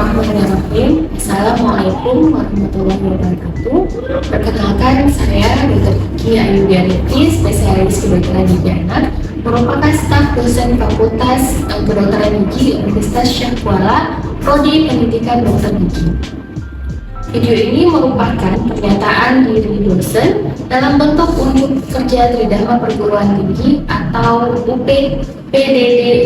Bismillahirrahmanirrahim. Assalamualaikum warahmatullahi wabarakatuh. Perkenalkan, saya Dr. Kiki Ayudhyaniti, spesialis kedokteran gigi anak, merupakan staf dosen Fakultas Kedokteran Gigi Universitas Syekh Kuala, Prodi Pendidikan Dokter Gigi. Video ini merupakan pernyataan diri dosen dalam bentuk unjuk kerja Tridharma Perguruan Tinggi atau UPDD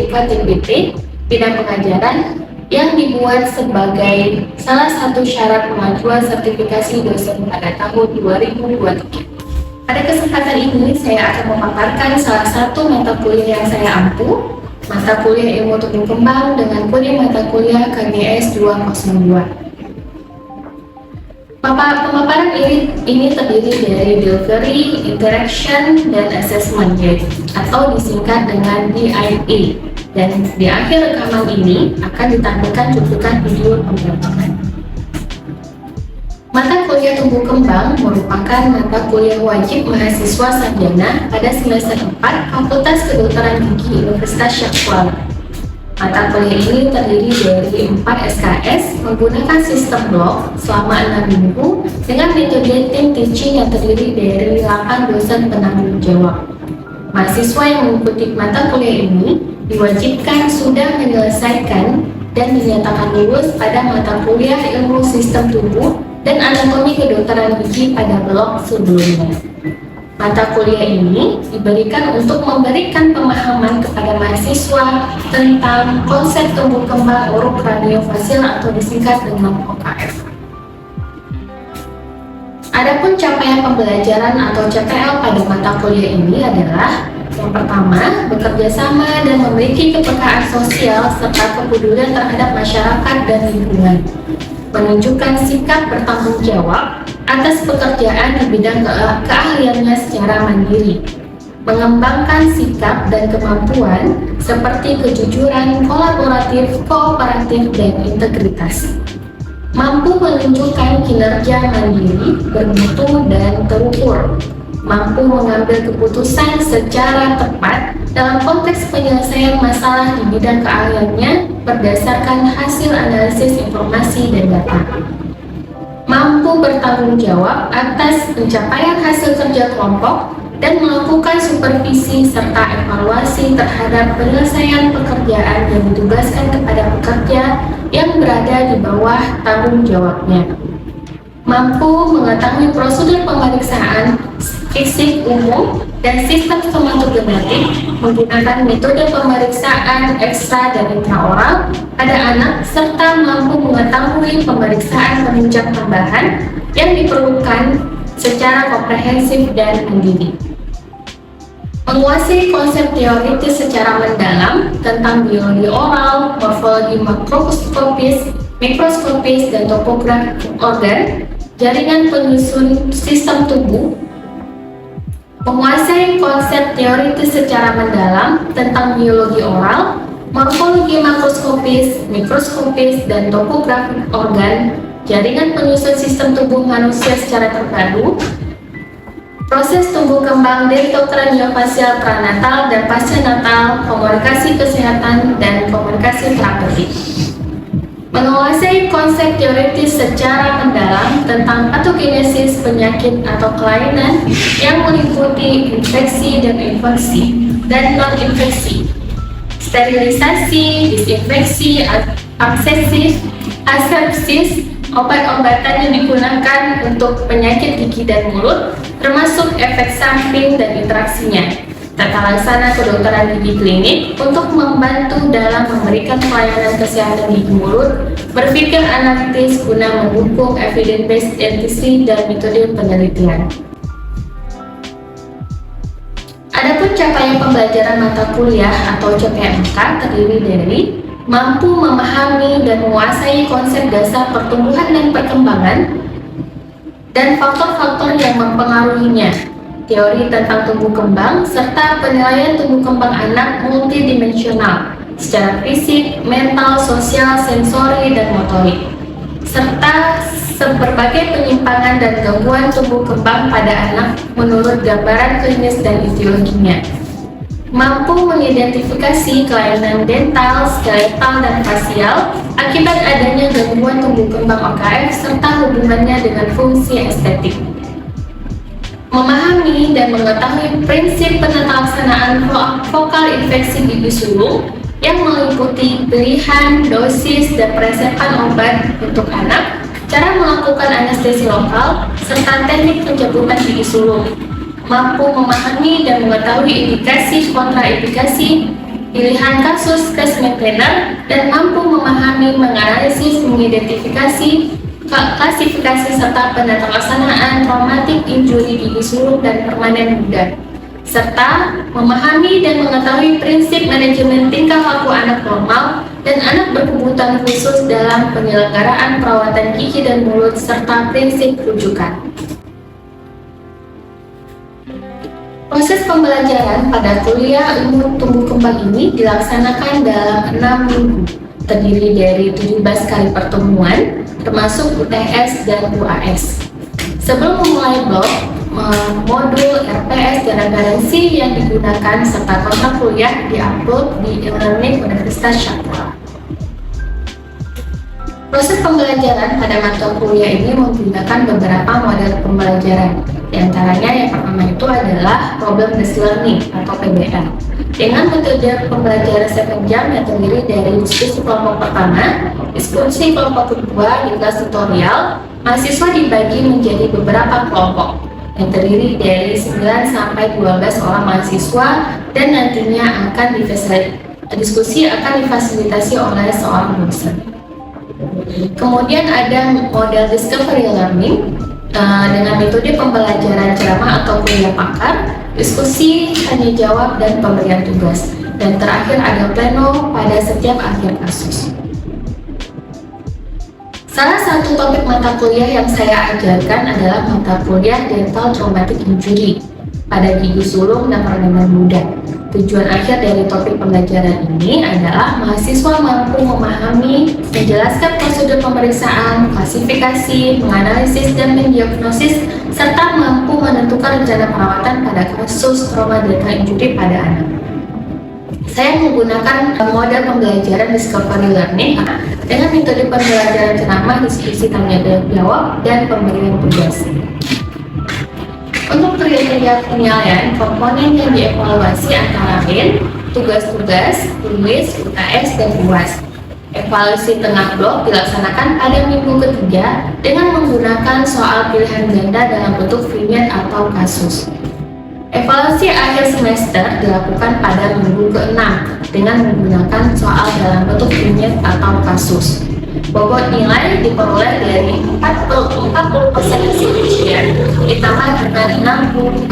UKTBP bidang pengajaran yang dibuat sebagai salah satu syarat pengajuan sertifikasi dosen pada tahun 2023. Pada kesempatan ini saya akan memaparkan salah satu mata kuliah yang saya ampu, mata kuliah Ilmu Tumbuh Kembang dengan kode mata kuliah KGS 202. Pemaparan ini terdiri dari delivery, interaction, dan assessment atau disingkat dengan DIA. Dan di akhir rekaman ini akan ditampilkan cuplikan video pembelajaran. Mata kuliah tumbuh kembang merupakan mata kuliah wajib mahasiswa sarjana pada semester 4 Fakultas Kedokteran Gigi Universitas Syekh Kuala. Mata kuliah ini terdiri dari 4 SKS menggunakan sistem blok selama 6 minggu dengan metode team teaching yang terdiri dari 8 dosen penanggung jawab. Mahasiswa yang mengikuti mata kuliah ini diwajibkan sudah menyelesaikan dan dinyatakan lulus pada mata kuliah ilmu sistem tubuh dan anatomi kedokteran gigi pada blok sebelumnya. Mata kuliah ini diberikan untuk memberikan pemahaman kepada mahasiswa tentang konsep tumbuh kembang orofasil atau disingkat dengan OKF. Adapun capaian pembelajaran atau CPL pada mata kuliah ini adalah yang pertama, bekerja sama dan memiliki kepekaan sosial serta kepedulian terhadap masyarakat dan lingkungan. Menunjukkan sikap bertanggung jawab atas pekerjaan di bidang keahliannya secara mandiri. Mengembangkan sikap dan kemampuan seperti kejujuran, kolaboratif, kooperatif, dan integritas. Mampu menunjukkan kinerja mandiri, bermutu, dan terukur. Mampu mengambil keputusan secara tepat dalam konteks penyelesaian masalah di bidang keahliannya berdasarkan hasil analisis informasi dan data. Mampu bertanggung jawab atas pencapaian hasil kerja kelompok dan melakukan supervisi serta evaluasi terhadap penyelesaian pekerjaan yang ditugaskan kepada pekerja yang berada di bawah tanggung jawabnya. Mampu mengetahui prosedur pemeriksaan fisik umum dan sistem somatogenetik menggunakan metode pemeriksaan ekstra dan intraoral pada anak serta mampu mengetahui pemeriksaan penunjang tambahan yang diperlukan secara komprehensif dan mandiri. Menguasai konsep teoritis secara mendalam tentang biologi oral, morfologi makroskopis, mikroskopis, dan topografi organ, jaringan penyusun sistem tubuh. Menguasai konsep teoritis secara mendalam tentang biologi oral, morfologi makroskopis, mikroskopis, dan topografi organ, jaringan penyusun sistem tubuh manusia secara terpadu, proses tumbuh kembang dari kedokteran miofasial pranatal dan pasca-natal, komunikasi kesehatan, dan komunikasi terapeutik. Menguasai konsep teoritis secara mendalam tentang patogenesis penyakit atau kelainan yang meliputi infeksi dan infeksi dan non-infeksi, sterilisasi, disinfeksi, asepsis, obat-obatan yang digunakan untuk penyakit gigi dan mulut, termasuk efek samping dan interaksinya. Tata laksana kedokteran gigi klinik untuk membantu dalam memberikan pelayanan kesehatan gigi mulut, berpikir analitis guna mendukung evidence-based dentistry dan metode penelitian. Adapun capaian pembelajaran mata kuliah atau CPMK terdiri dari mampu memahami dan menguasai konsep dasar pertumbuhan dan perkembangan dan faktor-faktor yang mempengaruhinya, teori tentang tumbuh kembang, serta penilaian tumbuh kembang anak multidimensional secara fisik, mental, sosial, sensori, dan motorik, serta berbagai penyimpangan dan gangguan tumbuh kembang pada anak menurut gambaran klinis dan etiologinya. mampu mengidentifikasi kelainan dental, skeletal, dan fasial akibat adanya gangguan tumbuh kembang OKF serta hubungannya dengan fungsi estetik. Memahami dan mengetahui prinsip penatalaksanaan vokal infeksi gigi sulung yang meliputi pilihan, dosis, dan peresepan obat untuk anak, cara melakukan anestesi lokal, serta teknik pencabutan gigi sulung. Mampu memahami dan mengetahui indikasi kontraindikasi, pilihan kasus case planner, dan mampu memahami, menganalisis, mengidentifikasi, klasifikasi serta penatalaksanaan traumatic injury gigi sulung dan permanen muda, serta memahami dan mengetahui prinsip manajemen tingkah laku anak normal dan anak berkebutuhan khusus dalam penyelenggaraan perawatan gigi dan mulut serta prinsip rujukan. Proses pembelajaran pada kuliah ilmu tumbuh kembang ini dilaksanakan dalam 6 minggu, terdiri dari 17 kali pertemuan, termasuk UTS dan UAS. Sebelum memulai blok, modul, RPS, dan referensi yang digunakan serta kontrak kuliah diupload di e-learning Universitas Syahpura. Proses pembelajaran pada mata kuliah ini menggunakan beberapa model pembelajaran. Di antaranya yang pertama itu adalah problem-based learning atau PBL. Dengan metode pembelajaran 7 jam yang terdiri dari diskusi kelompok pertama, diskusi kelompok kedua, di kelas tutorial, mahasiswa dibagi menjadi beberapa kelompok yang terdiri dari 9 sampai 12 orang mahasiswa dan nantinya diskusi akan difasilitasi oleh seorang dosen. Kemudian ada model discovery learning dengan metode pembelajaran ceramah atau kuliah pakar, diskusi, tanya jawab, dan pemberian tugas. Dan terakhir ada pleno pada setiap akhir kasus. Salah satu topik mata kuliah yang saya ajarkan adalah mata kuliah dental traumatic injury pada gigi sulung dan permanen muda. Tujuan akhir dari topik pembelajaran ini adalah mahasiswa mampu memahami, menjelaskan prosedur pemeriksaan, klasifikasi, menganalisis dan mendiagnosis, serta mampu menentukan rencana perawatan pada kasus trauma dental injury pada anak. Saya menggunakan model pembelajaran discovery learning dengan metode pembelajaran ceramah, diskusi tanya jawab, dan pemberian tugas. Untuk kriteria penilaian, komponen yang dievaluasi antara lain tugas-tugas, kuis, UTS, dan UAS. Evaluasi tengah blok dilaksanakan pada minggu ketiga dengan menggunakan soal pilihan ganda dalam bentuk vignette atau kasus. Evaluasi akhir semester dilakukan pada minggu ke-6 dengan menggunakan soal dalam bentuk vignette atau kasus. Bobot nilai diperoleh dari 40% hasil ujian ditambah dengan 60%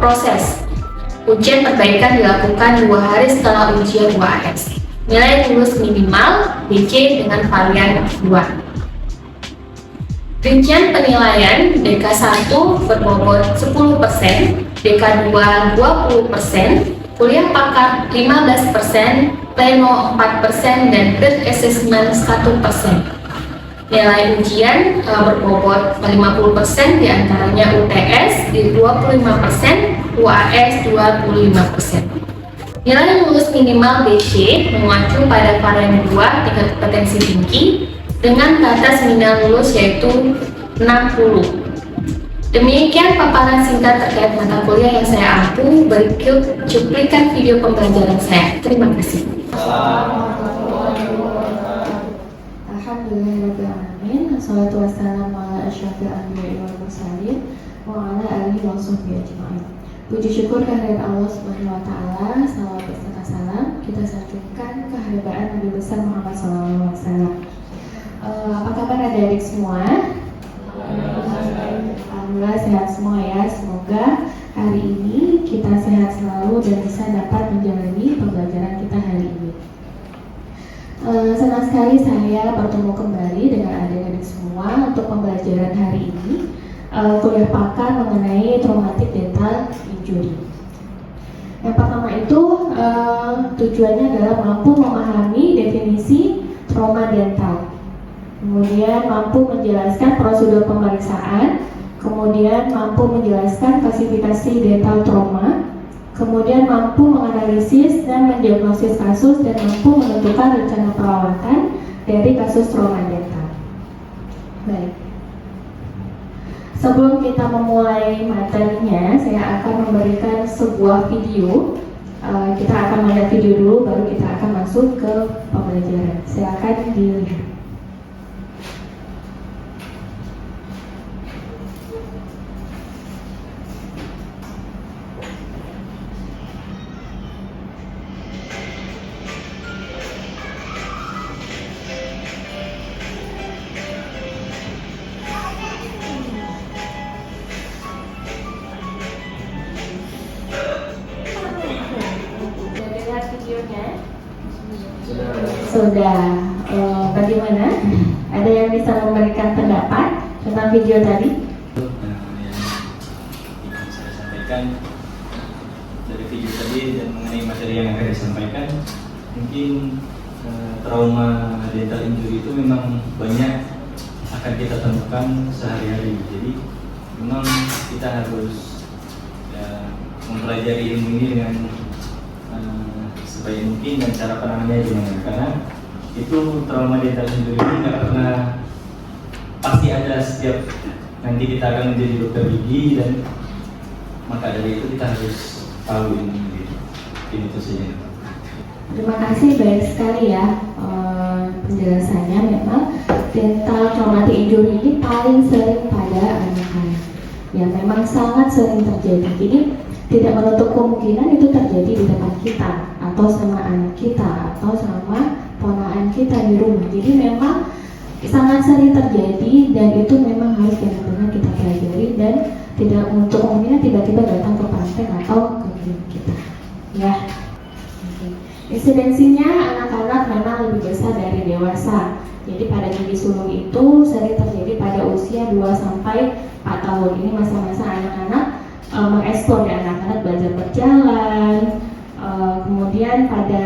proses. Ujian perbaikan dilakukan 2 hari setelah ujian UAS. Nilai lulus minimal BC dengan varian 2. Rincian penilaian DK1 berbobot 10%, DK2 20%, kuliah pakar 15%, pleno 4%, dan grid assessment 1%. Nilai ujian berbobot 50%, diantaranya UTS di 25%, UAS 25%. Nilai lulus minimal BC mengacu pada varian 2 tingkat kompetensi tinggi dengan batas minimal lulus yaitu 60. Demikian paparan singkat terkait mata kuliah yang saya ampu. Berikut cuplikan video pembelajaran saya. Terima kasih. Alhamdulillahirrahmanirrahim. Assalatu wassalamu ala asyrafil anbiya'i wal mursalin wa ala alihi wa sahbihi ajma'in. Puji syukur kehadirat Allah Subhanahu wa taala, salawat beserta salam kita sanjungkan kehadiran Nabi besar Muhammad SAW. Apa kabar adik-adik semua? Alhamdulillah sehat semua ya. Semoga hari ini kita sehat selalu dan bisa dapat menjalani pembelajaran kita hari ini. Senang sekali saya bertemu kembali dengan adik-adik semua untuk pembelajaran hari ini, kuliah pakar mengenai traumatic dental injury. Yang pertama itu tujuannya adalah mampu memahami definisi trauma dental, kemudian mampu menjelaskan prosedur pemeriksaan, kemudian mampu menjelaskan klasifikasi dental trauma, Kemudian mampu menganalisis dan mendiagnosis kasus dan mampu menentukan rencana perawatan dari kasus trauma dental. Baik. Sebelum kita memulai materinya, saya akan memberikan sebuah video. Kita akan melihat video dulu, baru kita akan masuk ke pembelajaran. Silakan dilihat. Sudah, bagaimana? Ada yang bisa memberikan pendapat tentang video tadi? Yang saya sampaikan dari video tadi dan mengenai materi yang akan disampaikan, mungkin trauma dental injury itu memang banyak akan kita temukan sehari-hari. Jadi memang kita harus mempelajari ilmu ini dengan sebaik mungkin dan cara penanganannya gimana, karena itu trauma dental injury ini nggak pernah pasti ada setiap nanti kita akan menjadi dokter gigi, dan maka dari itu kita harus tahu ini gitu. Ini itu saja. Terima kasih, baik sekali ya penjelasannya. Memang dental traumatic injury ini paling sering pada anak-anak. Ya, memang sangat sering terjadi. Jadi tidak menutup kemungkinan itu terjadi di depan kita, atau sama anak kita, atau sama ponakan kita di rumah. Jadi memang sangat sering terjadi, dan itu memang harus benar-benar kita pelajari, dan tidak untuk kemungkinan tiba-tiba datang ke praktek atau ke klinik kita. Ya, insidensinya anak-anak memang lebih besar dari dewasa. Jadi pada gigi sulung itu sering terjadi pada usia 2-4 tahun. Ini masa-masa anak-anak mengeksplor, ya, anak-anak belajar berjalan. Kemudian pada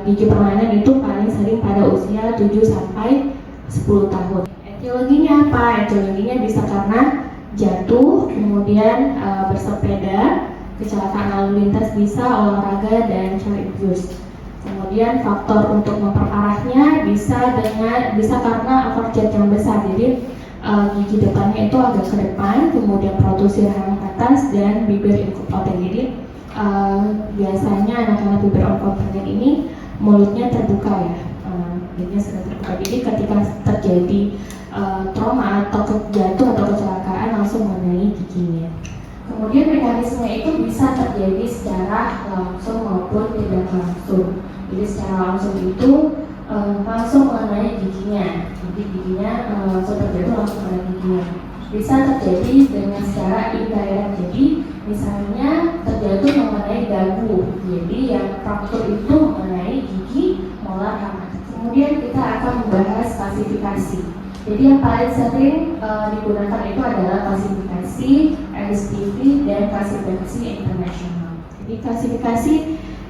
gigi permanen itu paling sering pada usia 7-10 tahun. Etiologinya apa? Etiologinya bisa karena jatuh, kemudian bersepeda, kecelakaan lalu lintas, bisa olahraga dan child abuse. Kemudian faktor untuk memperparahnya bisa karena overjet yang besar. Jadi gigi depannya itu agak ke depan, kemudian protrusi rahang atas dan bibir incompetente. Jadi biasanya anak-anak bibir incompetente ini mulutnya terbuka, ya, mulutnya sudah terbuka. Jadi ketika terjadi trauma atau jatuh atau kecelakaan langsung mengenai giginya. Kemudian mekanisme itu bisa terjadi secara langsung maupun tidak langsung. Jadi secara langsung itu langsung mengenai giginya. Jadi giginya langsung terjatuh langsung mengenai giginya. Bisa terjadi dengan secara indirect. Jadi misalnya terjatuh mengenai dagu. Jadi yang fraktur itu mengenai gigi molar rahang. Kemudian kita akan membahas klasifikasi. Jadi yang paling sering digunakan itu adalah klasifikasi LSTV dan klasifikasi internasional. Jadi klasifikasi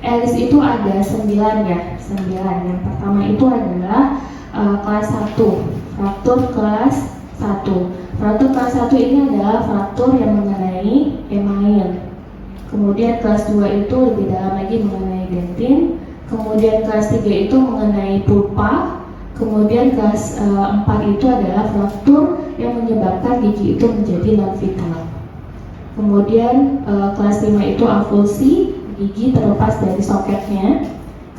LS itu ada 9, ya, 9. Yang pertama itu adalah kelas 1, fraktur kelas 1. Fraktur kelas 1 ini adalah fraktur yang mengenai email. Kemudian kelas 2 itu lebih dalam lagi mengenai dentin. Kemudian kelas 3 itu mengenai pulpa. Kemudian kelas 4 itu adalah fraktur yang menyebabkan gigi itu menjadi non-vital. Kemudian kelas 5 itu avulsi, gigi terlepas dari soketnya.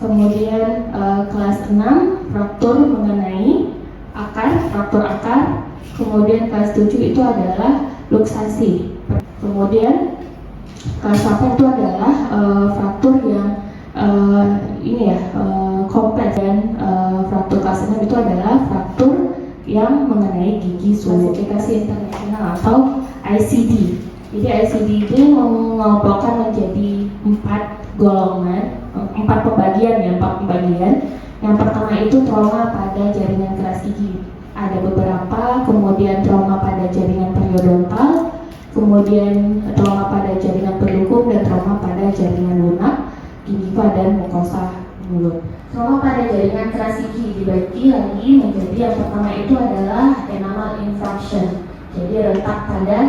Kemudian kelas 6 fraktur mengenai akar, fraktur akar. Kemudian kelas 7 itu adalah luksasi. Kemudian kelas 8 itu adalah fraktur yang kompleks, dan fraktur kelas 6 itu adalah fraktur yang mengenai gigi sulung. Klasifikasi internasional atau ICD. Jadi ICD itu mengelompokkan menjadi 4 golongan, 4 pembagian. Yang pertama itu trauma pada jaringan keras gigi. Ada beberapa, kemudian trauma pada jaringan periodontal, kemudian trauma pada jaringan pendukung, dan trauma pada jaringan lunak, gingiva, dan mukosa mulut. Trauma pada jaringan keras gigi dibagi lagi menjadi, yang pertama itu adalah enamel infraction. Jadi retak pada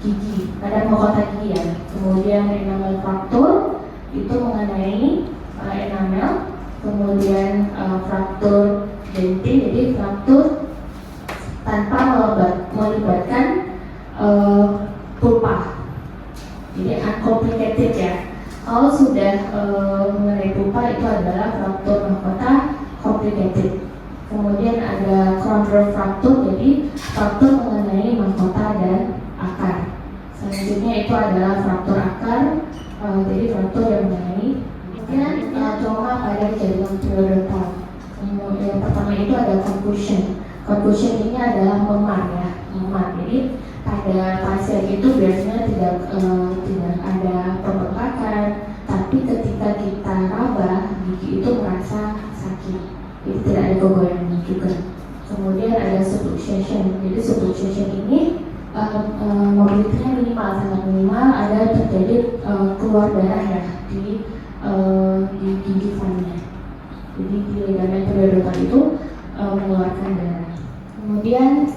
gigi, pada mahkota gigi ya. Kemudian enamel fraktur itu mengenai enamel. Kemudian fraktur dentin, jadi fraktur tanpa melibatkan pulpa, jadi uncomplicated ya. Kalau sudah mengenai pulpa itu adalah fraktur mahkota complicated. Kemudian ada chondral fraktur, jadi fraktur mengenai mahkota dan akar. Selanjutnya itu adalah fraktur akar, jadi fraktur yang mengenai. Kemudian trauma pada jaringan periodontal. Yang pertama itu ada concussion. Concussion ini adalah memar ya, memar. Jadi pada pasien itu biasanya tidak ada pembengkakan, tapi ketika kita raba gigi itu merasa sakit. Jadi tidak ada kegoyangan juga. Kemudian ada subluxation. Jadi subluxation ini mobilitasnya minimal, sangat minimal. Ada terjadi keluar darah ya di gigi fannya. Jadi di ligamen periodontal itu mengeluarkan darah. Kemudian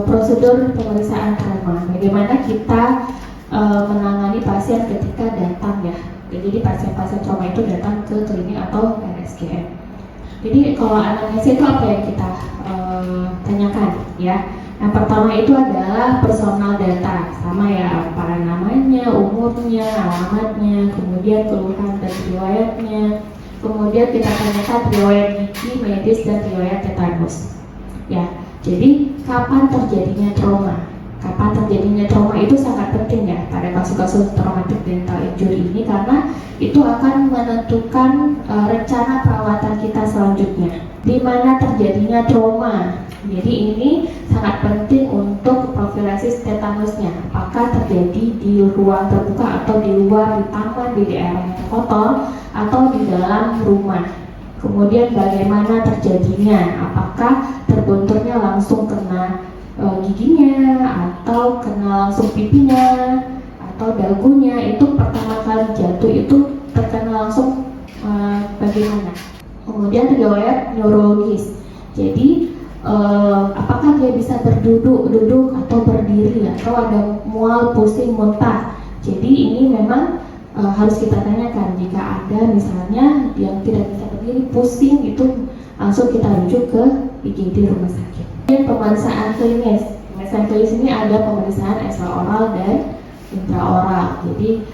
prosedur pemeriksaan trauma. Bagaimana kita menangani pasien ketika datang ya. Jadi pasien-pasien trauma itu datang ke klinik atau RSGM. Jadi kalau anamnesis itu apa yang kita tanyakan ya? Yang pertama itu adalah personal data, sama ya, apa namanya, umurnya, alamatnya, kemudian keluhan dan riwayatnya. Kemudian kita tanyakan riwayat gigi, medis, dan riwayat tetanus. Ya, jadi kapan terjadinya trauma? Kapan terjadinya trauma itu sangat penting ya pada kasus-kasus traumatic dental injury ini, karena itu akan menentukan rencana perawatan kita selanjutnya. Di mana terjadinya trauma. Jadi ini sangat penting untuk profilasis tetanusnya. Apakah terjadi di ruang terbuka atau di luar, di taman, di daerah yang kotor, atau di dalam rumah. Kemudian bagaimana terjadinya? Apakah terbenturnya langsung kena giginya, atau kena langsung pipinya, atau dagunya? Itu pertama kali jatuh itu terkena langsung bagaimana? Kemudian riwayat neurologis. Jadi apakah dia bisa duduk atau berdiri, atau ada mual, pusing, muntah. Jadi ini memang harus kita tanyakan. Jika ada misalnya yang tidak bisa berdiri, pusing, itu langsung kita rujuk ke IGD rumah sakit. Dan pemeriksaan klinis. Pemeriksaan klinis ini ada pemeriksaan ekstraoral dan intraoral. Jadi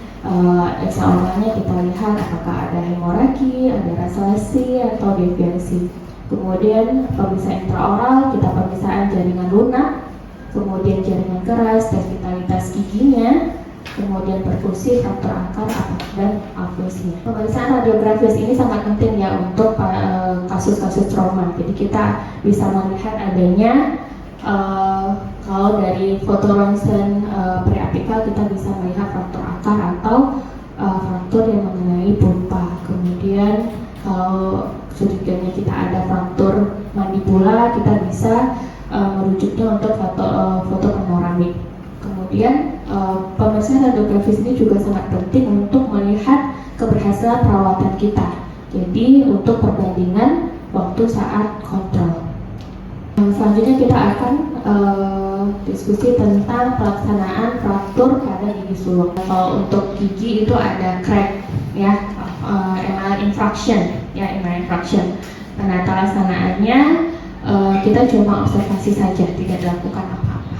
ekstraoralnya kita lihat apakah ada hemoragi, ada rasa lesi atau deviasi. Kemudian pemeriksaan intraoral, kita pemeriksaan jaringan lunak, kemudian jaringan keras, tes vitalitas giginya, kemudian perkusi, fraktur akar, dan avulsia. Pemeriksaan radiografis ini sangat penting ya untuk kasus-kasus trauma. Jadi kita bisa melihat adanya kalau dari foto ronsen preapikal kita bisa melihat fraktur akar atau fraktur yang mengenai pulpa. Kemudian kalau suriganya kita ada fraktur mandibula, kita bisa merujuknya untuk foto panoramik. Kemudian pemeriksaan radiografis ini juga sangat penting untuk melihat keberhasilan perawatan kita. Jadi untuk perbandingan waktu saat kontrol. Selanjutnya kita akan diskusi tentang pelaksanaan fraktur pada gigi suluk. Untuk gigi itu ada crack ya, enamel infraction ya, enamel infraction. Penata laksanaannya kita cuma observasi saja, tidak dilakukan apa-apa.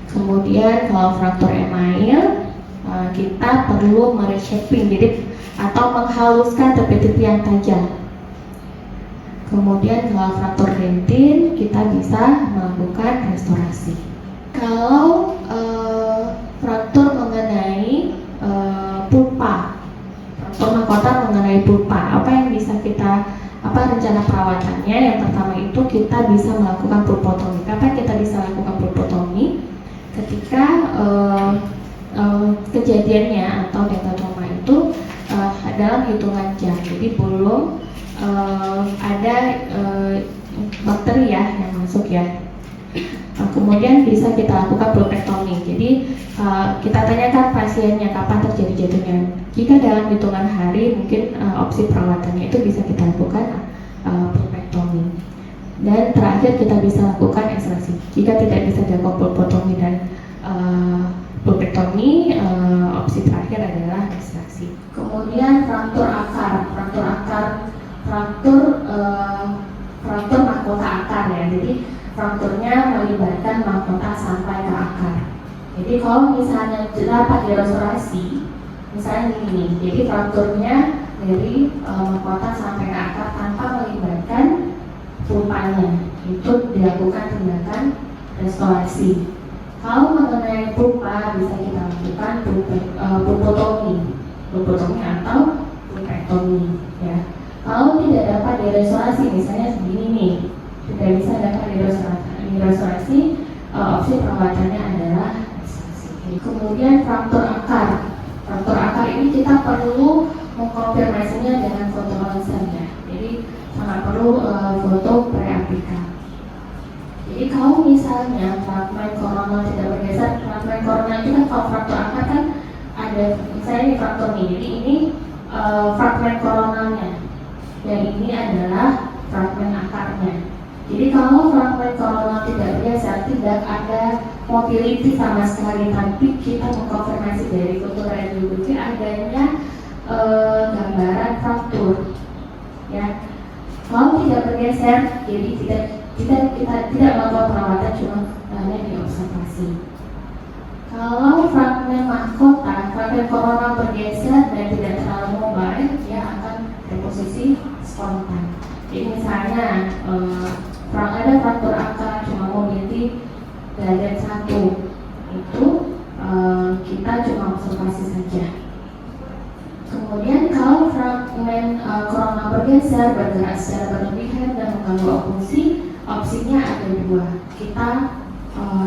Kemudian kalau fraktur email kita perlu mereshaping, jadi atau menghaluskan tepi-tepi yang tajam. Kemudian kalau fraktur dentin kita bisa melakukan restorasi. Kalau fraktur mengenai pulpa, fraktur mahkota mengenai pulpa, apa yang bisa kita, apa rencana perawatannya? Yang pertama itu kita bisa melakukan pulpotomi. Kapan kita bisa lakukan pulpotomi? Ketika kejadiannya atau dental trauma itu dalam hitungan jam, jadi belum ada bakteri ya yang masuk ya. Kemudian bisa kita lakukan pulpektomi. Jadi kita tanyakan pasiennya kapan terjadi jatuhnya. Jika dalam hitungan hari, mungkin opsi perawatannya itu bisa kita lakukan pulpektomi. Dan terakhir kita bisa lakukan ekstraksi. Jika tidak bisa dilakukan pulpotomi dan pulpektomi, periotomi, opsi terakhir adalah ekstraksi. Kemudian fraktur akar, fraktur mahkota akar ya. Jadi frakturnya melibatkan mahkota sampai ke akar. Jadi kalau misalnya dapat direstorasi, misalnya gini, jadi frakturnya dari mahkota sampai ke akar tanpa melibatkan pulpanya, itu dilakukan tindakan restorasi. Kalau mengenai pulpa bisa kita lakukan pulpotomi atau pulpektomi ya. Kalau tidak dapat direstorasi, misalnya segini nih, tidak bisa dapat direstorasi, opsi perawatannya adalah ekstraksi. Kemudian fraktur akar. Fraktur akar ini kita perlu mengkonfirmasinya dengan foto ronsen ya. Jadi sangat perlu foto preapika. Jadi kalau misalnya fragmen koronal tidak bergeser, fragmen koronal itu kan kalau fraktur akar kan ada, misalnya ini fraktur nih, jadi ini fragmen koronalnya, dan ini adalah fragmen akarnya. Jadi kalau fragmen koronal tidak bergeser, tidak ada mobility sama sekali, tapi kita mengkonfirmasi dari foto radiologi adanya gambaran fraktur, ya. Kalau tidak bergeser, jadi kita tidak melakukan perawatan, cuma hanya diobservasi. Kalau fragmen mahkota, fragmen koronal bergeser dan tidak terlalu mobile, dia akan reposisi spontan. Jadi misalnya ada fraktur akar cuma mobility derajat 1, itu kita cuma observasi saja. Kemudian kalau fragmen koronal bergeser, bergerak secara berlebihan dan mengganggu oklusi, opsinya ada dua. Kita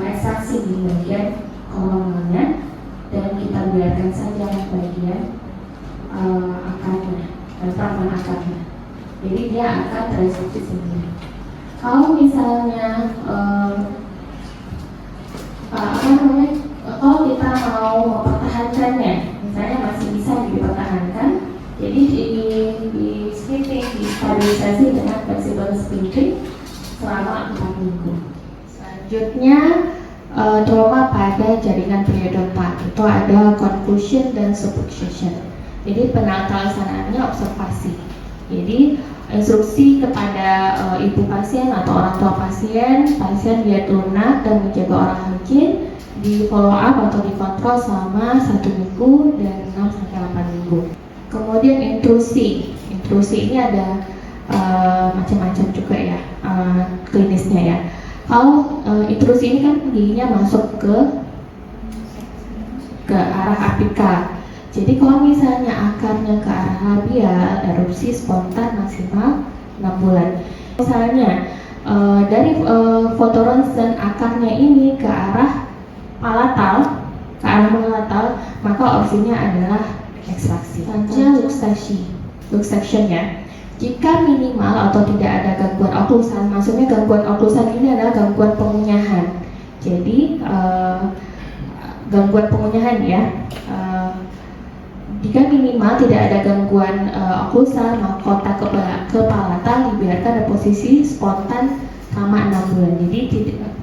ekstraksi di bagian koronalnya dan kita biarkan saja bagian akarnya dan fragmen akarnya. Jadi dia akan terestruksi sendiri. Kalau misalnya kalau kita mau mempertahankannya, misalnya masih bisa dipertahankan, jadi di splitting, stabilisasi dengan flexible splitting selama 4 minggu. Selanjutnya trauma pada jaringan periodontal, itu ada confusion dan subluxation. Jadi penatalaksanaannya observasi. Jadi instruksi kepada ibu pasien atau orang tua pasien diet lunak dan menjaga oral hygiene, di follow up atau dikontrol selama 1 minggu dan 6-8 minggu. Kemudian intrusi ini ada macam-macam juga ya klinisnya ya. Kalau intrusi ini kan giginya masuk ke arah apikal. Jadi kalau misalnya akarnya ke arah labial, erupsi spontan maksimal 6 bulan. Misalnya dari foto ronsen akarnya ini ke arah palatal, maka opsinya adalah ekstraksi. Selanjutnya luxation ya. Jika minimal atau tidak ada gangguan oklusan, maksudnya gangguan oklusan ini adalah gangguan pengunyahan. Jadi gangguan pengunyahan ya. Jika minimal tidak ada gangguan oklusan, mahkota kepalatan dibiarkan reposisi spontan selama 6 bulan. Jadi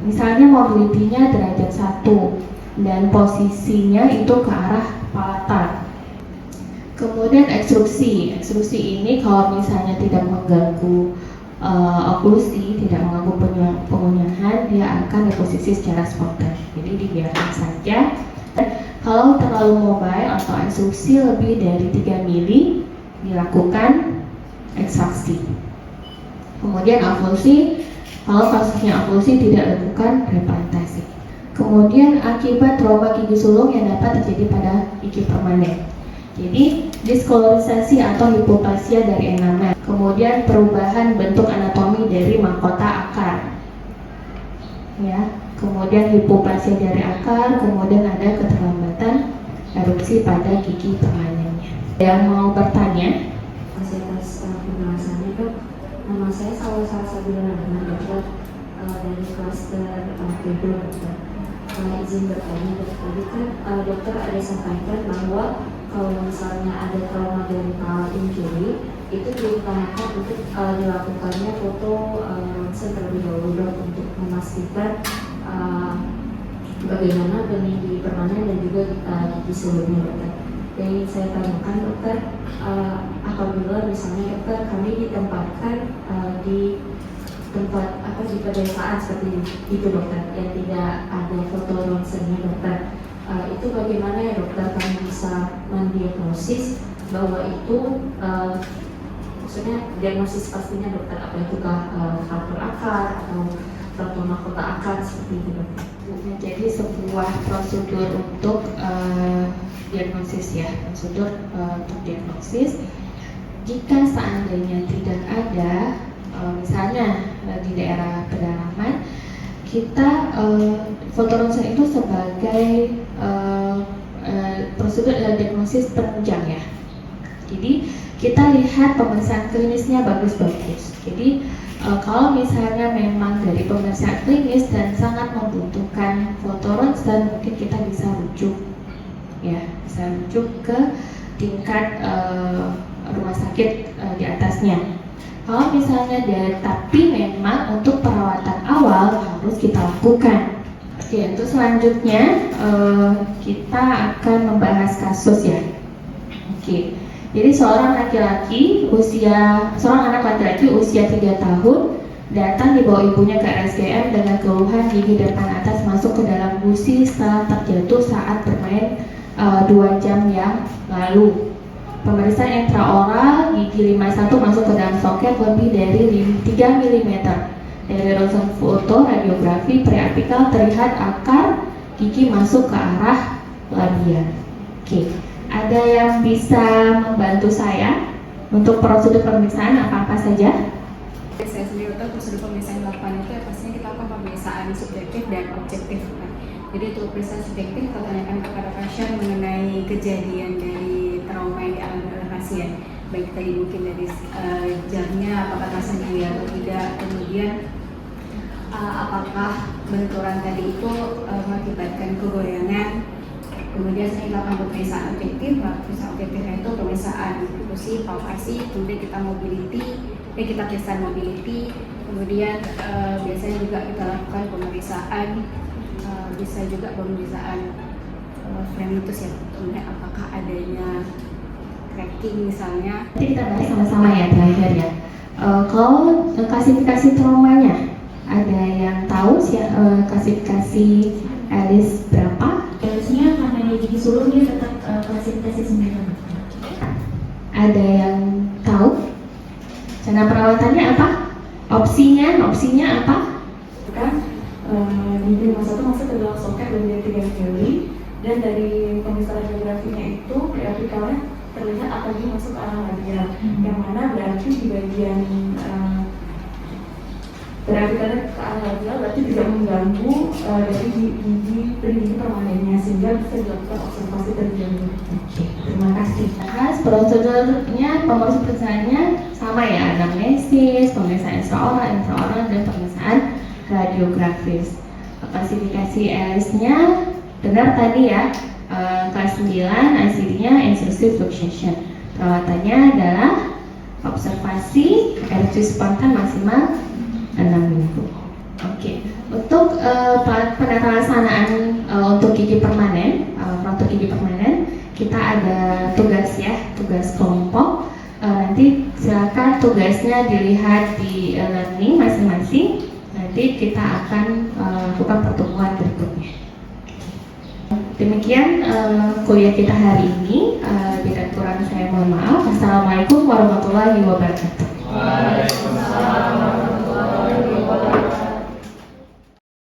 misalnya mobility-nya derajat 1 dan posisinya itu ke arah palatal. Kemudian ekstruksi ini kalau misalnya tidak mengganggu oklusi, tidak mengganggu pengunyahan, dia akan reposisi secara spontan. Jadi dibiarkan saja. Kalau terlalu mobile atau ekstruksi lebih dari 3 mili, dilakukan ekstraksi. Kemudian avulsi, kalau kasusnya avulsi tidak lakukan replantasi. Kemudian akibat trauma gigi sulung yang dapat terjadi pada gigi permanen. Jadi diskolorisasi atau hipoplasia dari enamel. Kemudian perubahan bentuk anatomi dari mahkota akar. Ya, kemudian hipoplasia dari akar, kemudian ada keterlambatan erupsi pada gigi permanennya. Yang mau bertanya? Atas penjelasannya Dok, nama saya Sabila dengan dokter dari klaster Pedo Dokter. Izin bertanya Dok, tadi kan dokter ada sampaikan bahwa kalau misalnya ada trauma dari kepala injury, itu diutamakan untuk dilakukannya foto ronsen terlebih dahulu Dok, untuk memastikan bagaimana benih di permanen dan juga di seluruhnya dokter. Jadi saya tanyakan dokter, apabila misalnya dokter kami ditempatkan di tempat di pedesaan seperti itu dokter, yang tidak ada foto ronsennya dokter, itu bagaimana ya dokter kami bisa mendiagnosis bahwa itu maksudnya diagnosis pastinya dokter, apa itu fraktur akar atau fraktur mahkota akar seperti itu dokter. Jadi sebuah prosedur untuk diagnosis ya, prosedur untuk diagnosis. Jika seandainya tidak ada, misalnya di daerah pedalaman, kita foto ronsen itu sebagai prosedur diagnosis penunjang ya. Jadi kita lihat pemeriksaan klinisnya bagus-bagus. Jadi kalau misalnya memang dari pemeriksaan klinis dan sangat membutuhkan foto ronsen, mungkin kita bisa rujuk ya, bisa rujuk ke tingkat rumah sakit di atasnya. Kalau misalnya tapi memang untuk perawatan awal harus kita lakukan. Oke, untuk selanjutnya kita akan membahas kasus ya. Oke. Jadi seorang anak laki-laki usia 3 tahun datang dibawa ibunya ke RSGM dengan keluhan gigi depan atas masuk ke dalam gusi setelah terjatuh saat bermain 2 jam yang lalu. Pemeriksaan intraoral gigi 51 masuk ke dalam soket lebih dari 3 mm. Dari ronsen foto radiografi preapikal terlihat akar gigi masuk ke arah labia. Oke. Ada yang bisa membantu saya untuk prosedur pemeriksaan apa-apa saja? Saya sendiri untuk prosedur pemeriksaan lakukan itu pastinya kita lakukan pemeriksaan subjektif dan objektif. Jadi untuk pemeriksaan subjektif kita tanyakan kepada pasien mengenai kejadian dari trauma yang dialami oleh pasien. Baik tadi mungkin dari jamnya, apakah terasa nyeri atau tidak, kemudian apakah benturan tadi itu mengakibatkan kegoyangan. Kemudian saya lakukan pemeriksaan objektif. Pemeriksaan objektifnya itu pemeriksaan fungsi, palpasi, kemudian kita periksa mobility, kemudian biasanya juga kita lakukan pemeriksaan, bisa juga pemeriksaan frenitus ya, untuk melihat apakah adanya cracking misalnya. Nanti kita bahas sama-sama ya terakhir ya. Kalau klasifikasi traumanya, ada yang tahu klasifikasi Alice berapa? Harusnya karena dia gigi sulur dia tetap klasifikasi 9. Ada yang tahu cara perawatannya apa? Opsinya apa? Kan gigi 51 masuk ke dalam soket lebih dari 3 kali, dan dari pemeriksaan radiografinya itu preapikalnya terlihat akar gigi masuk ke arah labia, yang mana berarti di bagian preapikalnya ke arah labia berarti tidak mengganggu dari gigi permanennya, sehingga bisa dilakukan observasi terlebih dahulu. Terima kasih. Prosedurnya, pemeriksaannya sama ya, anamnesis, pemeriksaan intraoral dan pemeriksaan radiografis. Klasifikasi Alice-nya benar tadi ya, kelas 9, ICD-nya intrusive luxation. Perawatannya adalah observasi, ereksi spontan maksimal 6 minggu. Oke. Untuk penata-laksanaan untuk gigi permanen, fraktur gigi permanen, kita ada tugas ya, tugas kelompok. Nanti silakan tugasnya dilihat di learning masing-masing. Nanti kita akan lakukan pertemuan berikutnya. Demikian kuliah kita hari ini. Bila kurang saya mohon maaf. Assalamualaikum warahmatullahi wabarakatuh. Waalaikumsalam.